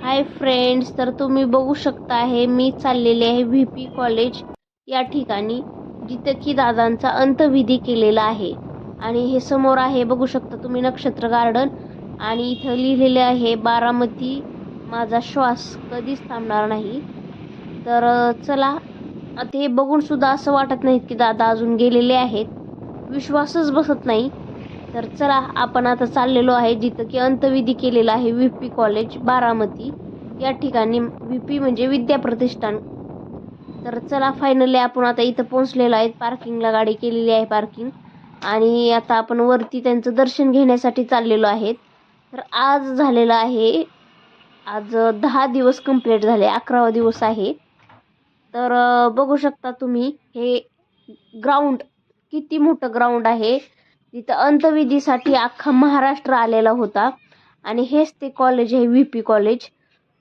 Hi friends, तर तुम्ही बघू शकता आहे मी चाललेले आहे व्ही कॉलेज या ठिकाणी, जिथं की दादांचा अंतविधी केलेला आहे. आणि हे समोर आहे बघू शकता तुम्ही नक्षत्र गार्डन. आणि इथं लिहिलेले आहे बारामती माझा श्वास कधीच थांबणार नाही. तर चला, आता हे बघून सुद्धा असं वाटत नाही की दादा अजून गेलेले आहेत. विश्वासच बसत नाही. तर चला, आपण आता चाललेलो आहे जिथं की अंतविधी केलेला आहे व्ही कॉलेज बारामती या ठिकाणी. व्ही म्हणजे विद्या प्रतिष्ठान. तर चला, फायनली आपण आता इथं पोहोचलेलो आहे. पार्किंगला गाडी केलेली आहे पार्किंग. आणि आता आपण वरती त्यांचं दर्शन घेण्यासाठी चाललेलो आहेत. तर आज झालेलं आहे, आज 10 दिवस कंप्लीट झाले, 11वा दिवस आहे. तर बघू शकता तुम्ही हे ग्राउंड, किती मोठं ग्राउंड आहे. तिथं अंतविधीसाठी अख्खा महाराष्ट्र आलेला होता. आणि हेच ते कॉलेज आहे व्ही कॉलेज.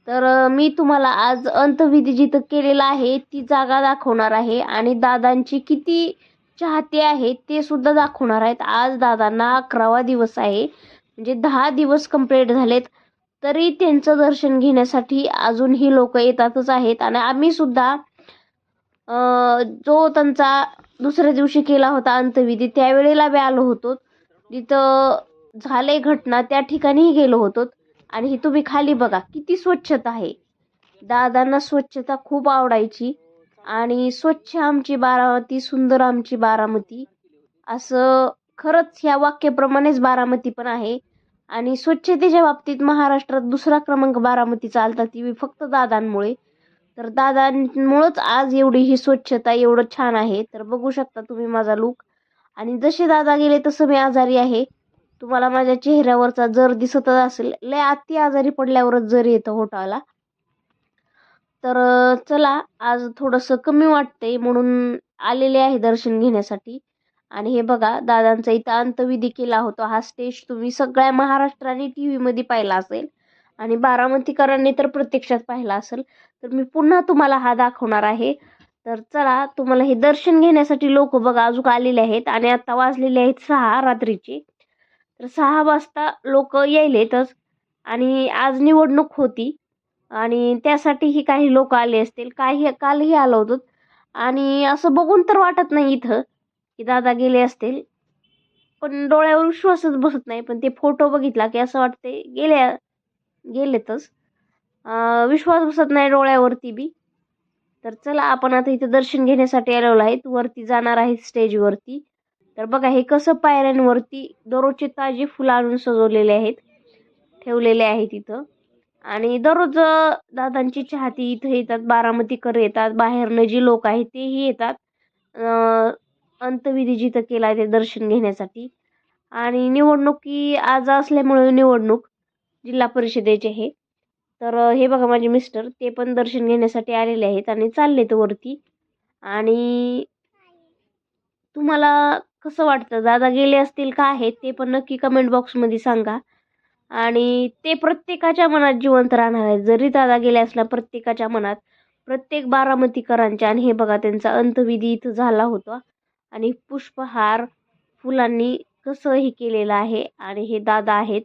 तर मी तुम्हाला आज अंतविधी जिथं केलेला आहे ती जागा दाखवणार आहे. आणि दादांची किती चाहते आहेत ते सुद्धा दाखवणार आहेत. आज दादांना 11वा दिवस आहे, म्हणजे 10 दिवस कंप्लीट झालेत. तरी त्यांचं दर्शन घेण्यासाठी अजूनही लोक येतातच आहेत. आणि आम्ही सुद्धा जो त्यांचा दुसऱ्या दिवशी केला होता अंतविधी, त्यावेळेला बी आलो होतो. जिथं झाले घटना त्या ठिकाणीही गेलो होतो. आणि हे तुम्ही खाली बघा किती स्वच्छता आहे. दादांना स्वच्छता खूप आवडायची. आणि स्वच्छ आमची बारामती, सुंदर आमची बारामती, असं खरंच ह्या वाक्याप्रमाणेच बारामती पण आहे. आणि स्वच्छतेच्या बाबतीत महाराष्ट्रात दुसरा क्रमांक बारामती चालतात, ती फक्त दादांमुळे. तर दादांमुळेच आज एवढी ही स्वच्छता, एवढं छान आहे. तर बघू शकता तुम्ही माझा लुक. आणि जसे दादा गेले तसं मी आजारी आहे. तुम्हाला माझ्या चेहऱ्यावरचा जर दिसतच असेल, लय अति आजारी पडल्यावरच जर येतं होटाला. तर चला, आज थोडंसं कमी वाटतंय म्हणून आलेले आहे दर्शन घेण्यासाठी. आणि हे बघा, दादांचा इथं अंतविधी केला होता. हा स्टेज तुम्ही सगळ्या महाराष्ट्राने टी व्हीमध्ये पाहिला असेल आणि बारामतीकरांनी तर प्रत्यक्षात पाहिला असेल. तर मी पुन्हा तुम्हाला हा दाखवणार आहे. तर चला, तुम्हाला हे दर्शन घेण्यासाठी लोक बघा अजून आलेले आहेत. आणि आता वाजलेले आहेत 6 रात्रीचे. तर 6 वाजता लोक यायलेतच. आणि आज निवडणूक होती आणि त्यासाठीही काही लोक आले असतील, काही कालही आलो होतो. आणि असं बघून तर वाटत नाही इथं की दादा गेले असतील, पण डोळ्यावर विश्वासच बसत नाही. पण ते फोटो बघितला की असं वाटते गेलेतच. विश्वास बसत नाही डोळ्यावरती बी. तर चला, आपण आता इथे दर्शन घेण्यासाठी आलेलो आहेत. वरती जाणार आहे स्टेजवरती. तर बघा हे कसं पायऱ्यांवरती दररोजचे ताजे फुलं आणून सजवलेले आहेत, ठेवलेले आहेत इथं. आणि दररोज दादांची चाहती इथं येतात, बारामतीकर येतात, बाहेरनं जी लोक आहेत तेही येतात अंतविधी जिथं केला ते दर्शन घेण्यासाठी. आणि निवडणुकी आज असल्यामुळे निवडणूक जिल्हा परिषदेची आहे. तर हे बघा माझे मिस्टर, ते पण दर्शन घेण्यासाठी आलेले आहेत आणि चाललेत वरती. आणि तुम्हाला कसं वाटतं, दादा गेले असतील का आहेत ते पण नक्की कमेंट बॉक्समध्ये सांगा. आणि ते प्रत्येकाच्या मनात जिवंत राहणार आहे. जरी दादा गेले असला प्रत्येकाच्या मनात, प्रत्येक बारामतीकरांच्या. आणि हे बघा त्यांचा अंतविधी इथं झाला होता. आणि पुष्पहार फुलांनी कसंही केलेलं आहे. आणि हे दादा आहेत.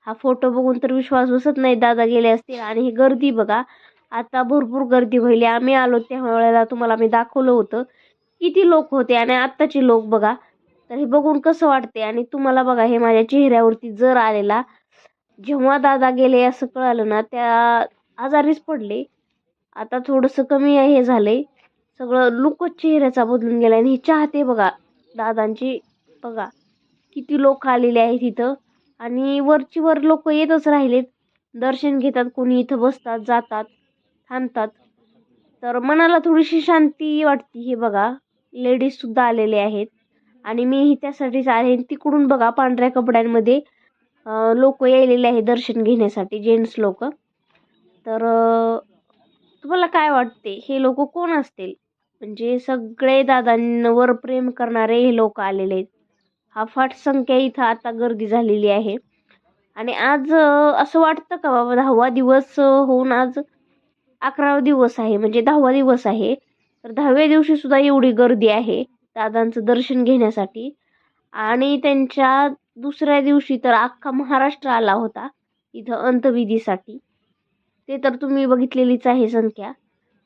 हा फोटो बघून तर विश्वास बसत नाही दादा गेले असतील. आणि हे गर्दी बघा, आता भरपूर गर्दी व्हायली. आम्ही आलो त्या वेळेला तुम्हाला मी दाखवलं होतं किती लोक होते. आणि आत्ताचे लोक बघा. तर हे बघून कसं वाटते. आणि तुम्हाला बघा, हे माझ्या चेहऱ्यावरती जर आलेला, जेव्हा दादा गेले असं कळालं ना, त्या आजारीच पडले. आता थोडंसं कमी हे झालंय, सगळं लुकच चेहऱ्याचा बदलून गेला. आणि हे चाहते बघा दादांची, बघा किती लोक आलेले आहेत इथं. आणि वरची वर लोक येतच राहिलेत, दर्शन घेतात, कोणी इथं बसतात, जातात, थांबतात. तर मनाला थोडीशी शांती वाटते. हे बघा लेडीज सुद्धा आलेले आहेत. आणि मीही त्यासाठीच आहे. तिकडून बघा पांढऱ्या कपड्यांमध्ये लोक यायलेले आहे दर्शन घेण्यासाठी, जेंट्स लोक. तर तुम्हाला काय वाटते, हे लोक कोण असतील? म्हणजे सगळे दादांवर प्रेम करणारे हे लोक आलेले आहेत. अफाट संख्या इथं आता गर्दी झालेली आहे. आणि आज असं वाटतं का बाबा 10वा दिवस होऊन आज 11वा दिवस आहे, म्हणजे 10वा दिवस आहे. तर 10व्या दिवशी सुद्धा एवढी गर्दी आहे दादांचं दर्शन घेण्यासाठी. आणि त्यांच्या दुसऱ्या दिवशी तर अख्खा महाराष्ट्र आला होता इथं अंतविधीसाठी. ते तर तुम्ही बघितलेलीच आहे संख्या.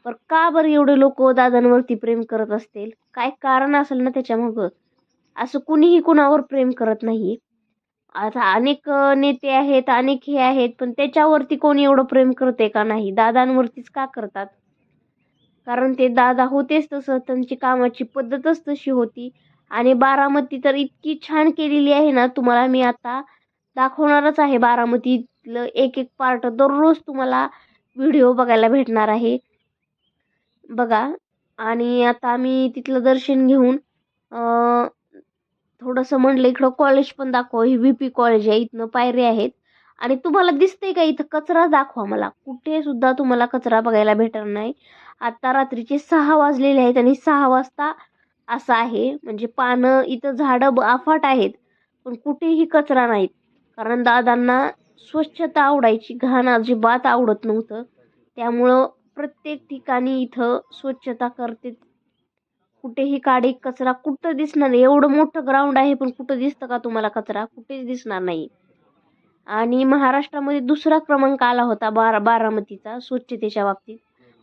पर का बरं एवढे लोक दादांवरती प्रेम करत असतील? काय कारण असेल ना त्याच्यामागं. असं कुणीही कुणावर प्रेम करत नाही. आता अनेक नेते आहेत, अनेक हे आहेत, पण त्याच्यावरती कोणी एवढं प्रेम करते का? नाही. दादांवरतीच का करतात? कारण ते दादा होतेच तसं, त्यांची कामाची पद्धतच तशी होती. आणि बारामती तर इतकी छान केलेली आहे ना, तुम्हाला मी आता दाखवणारच आहे. बारामतीतलं एक एक पार्ट दररोज तुम्हाला व्हिडिओ बघायला भेटणार आहे. बघा. आणि आता आम्ही तिथलं दर्शन घेऊन थोडंसं म्हणलं इकडं कॉलेज पण दाखवा. ही व्ही पी कॉलेज आहे. इथनं पायऱ्या आहेत. आणि तुम्हाला दिसतंय का इथं कचरा? दाखवा मला. कुठे सुद्धा तुम्हाला कचरा बघायला भेटणार नाही. आता रात्रीचे 6 वाजलेले आहेत आणि 6 वाजता असं आहे. म्हणजे पानं इथं झाडं अफाट आहेत, पण कुठेही कचरा नाहीत. कारण दादांना स्वच्छता आवडायची, घाण अजिबात आवडत नव्हतं. त्यामुळं प्रत्येक ठिकाणी इथं स्वच्छता करते. कुठेही काडी कचरा कुठं दिसणार नाही. एवढं मोठं ग्राउंड आहे, पण कुठं दिसतं का तुम्हाला कचरा? कुठेच दिसणार नाही. आणि महाराष्ट्रामध्ये 2रा क्रमांक आला होता बारामतीचा स्वच्छतेच्या बाबतीत.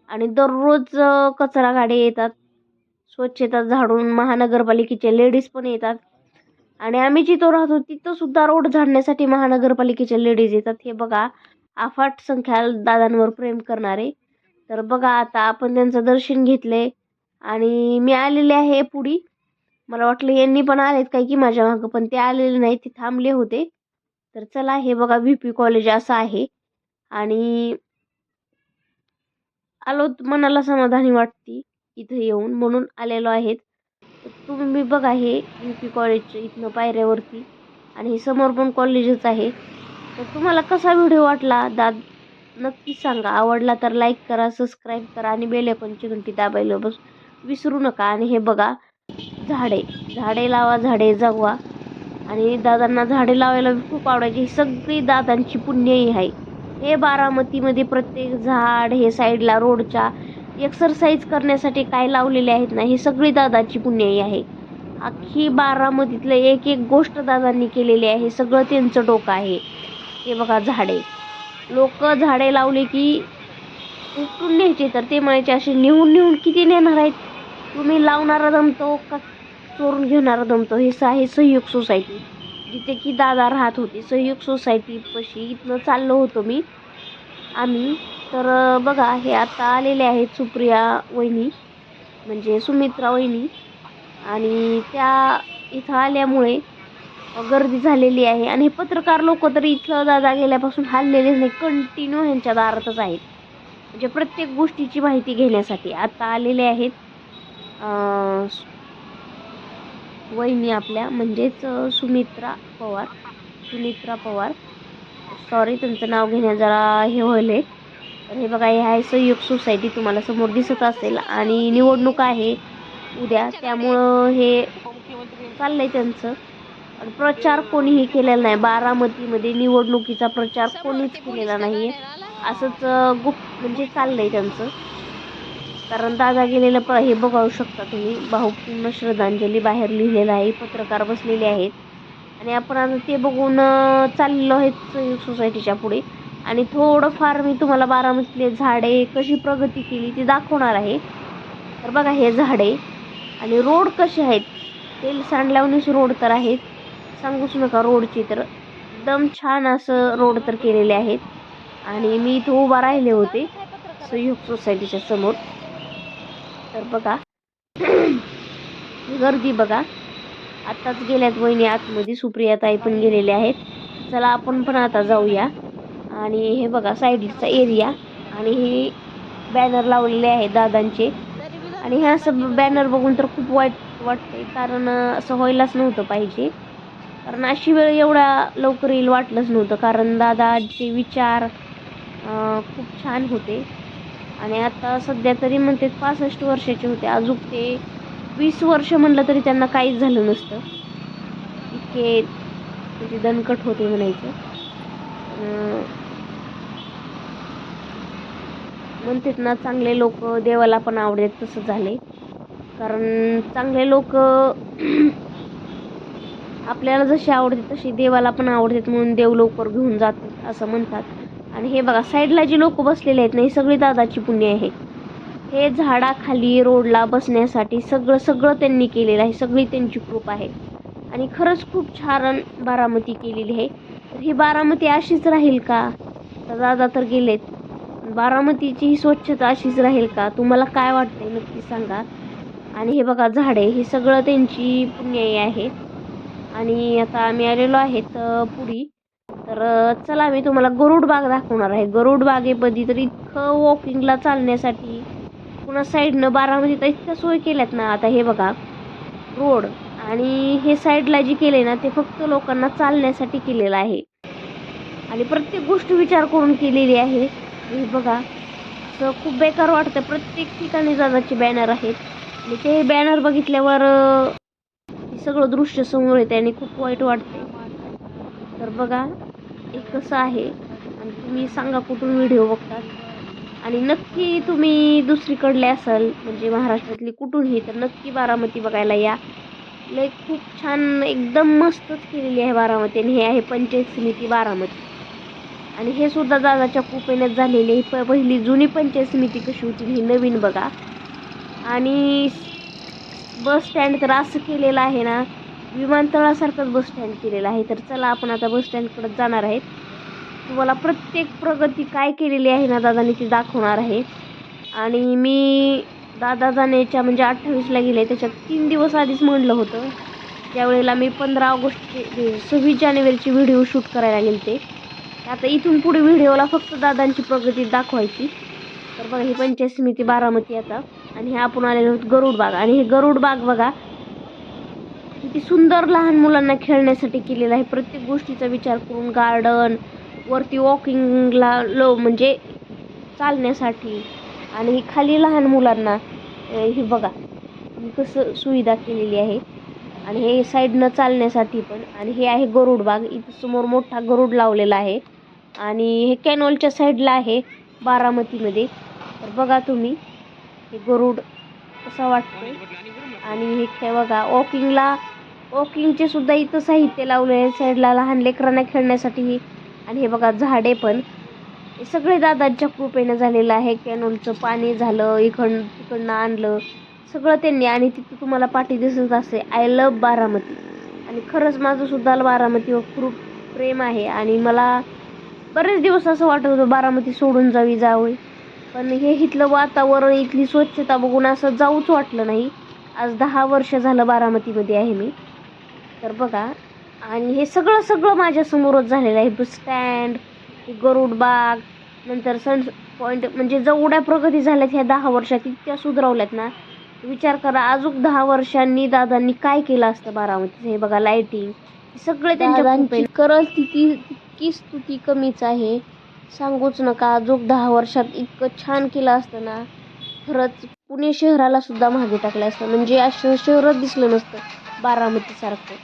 आणि दररोज कचरा गाडी येतात, स्वच्छता झाडून. महानगरपालिकेचे लेडीज पण येतात. आणि आम्ही जिथं राहतो तिथं सुद्धा रोड झाडण्यासाठी महानगरपालिकेच्या लेडीज येतात. हे बघा, अफाट संख्या दादांवर प्रेम करणारे. तर बघा, आता आपण त्यांचं दर्शन घेतलंय आणि मी आलेले आहे पुढी. मला वाटलं यांनी पण आलेत काय की माझ्या मागं, पण ते आलेले नाही, ते थांबले होते. तर चला, हे बघा व्ही पी कॉलेज असं आहे. आणि आलो, मनाला समाधानी वाटते इथं येऊन, म्हणून आलेलो आहेत. तर तुम्ही बघा, हे व्ही पी कॉलेजचं इथनं पायऱ्यावरती. आणि हे समोर पण कॉलेजच आहे. तर तुम्हाला कसा व्हिडिओ वाटला नक्की सांगा. आवडला तर लाईक करा, सबस्क्राईब करा आणि बेल आयकॉनची घंटी दाबायला विसरू नका. आणि हे बघा, झाडे लावा, झाडे जगवा. आणि दादांना झाडे लावायला खूप आवडायची. ही सगळी दादांची पुण्याई आहे. हे बारामतीमध्ये प्रत्येक झाड, हे साईडला रोडच्या एक्सरसाइज करण्यासाठी काय लावलेले आहेत ना, हे सगळी दादाची पुण्याई आहे. अख्खी बारामतीतलं एक एक गोष्ट दादांनी केलेली आहे. हे सगळं त्यांचं डोकं आहे. हे बघा, लोक झाडे लावले की उपटून न्यायचे, तर ते म्हणायचे असे नेऊन किती नेणार आहेत तुम्ही? लावणारा दमतो का चोरून घेणारा दमतो? हे आहे सहयोग सोसायटी, जिथे की दादा राहत होते. सहयोग सोसायटी पशी इथनं चाललो होतो आम्ही. तर बघा, हे आता आलेले आहेत सुप्रिया वहिनी, म्हणजे सुमित्रा वहिनी. आणि त्या इथं आल्यामुळे गर्दी झालेली आहे. आणि पत्रकार लोक तर इथं दादा गेल्यापासून हललेलेच नाही, कंटिन्यू ह्यांच्या दारातच आहेत. म्हणजे प्रत्येक गोष्टीची माहिती घेण्यासाठी आता आलेले आहेत वहिनी आपल्या, म्हणजेच सुनित्रा पवार. सॉरी, त्यांचं नाव घेण्या जरा हे होईल. तर हे बघा, हे आहे सहयोग सोसायटी, तुम्हाला समोर दिसत असेल. आणि निवडणूक आहे उद्या, त्यामुळं हे चाललंय त्यांचं. प्रचार कोणीही केलेला नाही बारामतीमध्ये. निवडणुकीचा प्रचार कोणीच केलेला नाहीये. असंच म्हणजे चाललंय त्यांचं. कारण दादा गेलेलं हे बघू शकता तुम्ही, भावपूर्ण श्रद्धांजली बाहेर लिहिलेलं आहे. पत्रकार बसलेले आहेत. आणि आपण आता ते बघून चाललेलो आहे सहयोग सोसायटीच्या पुढे. आणि थोडंफार मी तुम्हाला बारामतीतले झाडे कशी प्रगती केली ती दाखवणार आहे. तर बघा, हे झाडे आणि रोड कसे आहेत. तेल सांडल्यावरच रोड तर आहेत, सांगूच नका. रोडची तर एकदम छान असं रोड तर केलेले आहेत. आणि मी इथं उभा राहिले होते सहयोग सोसायटीच्या समोर. तर बघा, गर्दी बघा. आत्ताच गेल्यात वहिनी आतमध्ये, सुप्रियाताई पण गेलेले आहेत. चला, आपण पण आता जाऊया. आणि हे बघा साईडचा एरिया. आणि हे बॅनर लावलेले आहेत दादांचे. आणि हे असं बॅनर बघून तर खूप वाईट वाटते, कारण असं व्हायलाच नव्हतं पाहिजे. कारण अशी वेळ एवढा लवकर येईल वाटलंच नव्हतं. कारण दादाचे विचार खूप छान होते. आणि आता सध्या तरी म्हणते 65 वर्षाचे होते. अजून ते 20 वर्ष म्हणलं तरी त्यांना काहीच झालं नसतं. इतके म्हणजे दणकट होते म्हणायचं. म्हणतात ना, चांगले लोक देवाला पण आवडतात, तसं झाले. कारण चांगले लोक आपल्याला जशी आवडते तशी देवाला पण आवडतात, म्हणून देव लवकर घेऊन जातात असं म्हणतात. आणि हे बघा साईडला जी लोक बसलेले आहेत ना, ही सगळी दादाची पुण्य आहे. हे झाडाखाली रोडला बसण्यासाठी सगळं त्यांनी केलेलं आहे. सगळी त्यांची कृपा आहे आणि खरंच खूप छान बारामती केलेली आहे. तर ही बारामती अशीच राहील का? तर दादा तर गेलेत. बारामतीची ही स्वच्छता अशीच राहील का? तुम्हाला काय वाटतंय नक्की सांगा. आणि हे बघा झाडे, हे सगळं त्यांची पुण्याई आहे. आणि आता आम्ही आलेलो आहेत पुढी. तर चला मी तुम्हाला गरुड बाग दाखवणार आहे. गरुड बागेमध्ये तर इतकं वॉकिंगला चालण्यासाठी पुन्हा साईडनं बारामतीत इतक्या सोय केल्यात ना. आता हे बघा रोड आणि हे साईडला जी केले ना, ते फक्त लोकांना चालण्यासाठी केलेलं आहे आणि प्रत्येक गोष्ट विचार करून केलेली आहे. हे बघा असं खूप बेकार वाटतं. प्रत्येक ठिकाणी दादाचे बॅनर आहेत आणि ते बॅनर बघितल्यावर हे सगळं दृश्य समोर येते आणि खूप वाईट वाटते. तर बघा हे कसं आहे आणि तुम्ही सांगा कुठून व्हिडिओ बघतात. आणि नक्की तुम्ही दुसरीकडले असाल म्हणजे महाराष्ट्रातली कुठूनही, तर नक्की बारामती बघायला या. लय खूप छान एकदम मस्तच केलेली आहे बारामती. आणि हे आहे पंचायत समिती बारामती आणि हे सुद्धा दादाच्या कृपेनेच झालेली आहे. पहिली जुनी पंचायत समिती कशी होती, ही नवीन बघा. आणि बस स्टँड तर असं केलेलं आहे ना, विमानतळासारखंच बस स्टँड केलेलं आहे. तर चला आपण आता बस स्टँडकडे जाणार आहेत. तुम्हाला प्रत्येक प्रगती काय केलेली आहे ना दादाने ती दाखवणार आहे. आणि मी दादा जाण्याच्या म्हणजे 28ला गेले त्याच्यात 3 दिवस आधीच म्हणलं होतं. त्यावेळेला मी 15 ऑगस्टचे 26 जानेवारीची व्हिडिओ शूट करायला गेलते. आता इथून पुढे व्हिडिओला फक्त दादांची प्रगती दाखवायची. तर बघा ही पंचायत समिती बारामती आता. आणि हे आपण आलेलो आहोत गरुड बाग. आणि हे गरुड बाग बघा किती सुंदर लहान मुलांना खेळण्यासाठी केलेलं आहे. प्रत्येक गोष्टीचा विचार करून गार्डन वरती वॉकिंगला म्हणजे चालण्यासाठी आणि खाली लहान मुलांना हे बघा कसं सुविधा केलेली आहे. आणि हे साईडनं चालण्यासाठी पण. आणि हे आहे गरुड बाग. इथं समोर मोठा गरुड लावलेला आहे आणि हे कॅनॉलच्या साईडला आहे बारामतीमध्ये. तर बघा तुम्ही हे गरुड कसं वाटतं. आणि हे काय बघा वॉकिंगचे सुद्धा इथं साहित्य लावले आहे साईडला लहान लेकरांना खेळण्यासाठी. आणि हे बघा झाडे पण हे सगळे दादांच्या कृपेनं झालेलं आहे. कॅनॉलचं पाणी झालं तिकडनं आणलं सगळं त्यांनी. आणि तिथं तुम्हाला पाठी दिसत असते आय लव्ह बारामती. आणि खरंच माझं सुद्धा बारामतीवर खूप प्रेम आहे. आणि मला बरेच दिवस असं वाटत होतं बारामती सोडून जावं. पण हे इथलं वातावरण इथली स्वच्छता बघून असं जाऊच वाटलं नाही. आज 10 वर्ष झालं बारामतीमध्ये आहे मी. तर बघा आणि हे सगळं माझ्यासमोरच झालेलं आहे. बस स्टँड, गरुड बाग, नंतर सन पॉईंट. म्हणजे जेवढ्या प्रगती झाल्यात ह्या 10 वर्षात इतक्या सुधारवल्यात ना. विचार करा अजून 10 वर्षांनी दादांनी काय केलं असतं बारामतीचं. हे बघा लाईटिंग सगळे त्यांच्या करत तितकी स्तुती कमीच आहे. सांगूच नका. अजून 10 वर्षात इतकं छान केलं असतं ना. खरंच पुणे शहराला सुद्धा मागे टाकलं असतं. म्हणजे असं शहरच दिसलं नसतं बारामतीसारखं.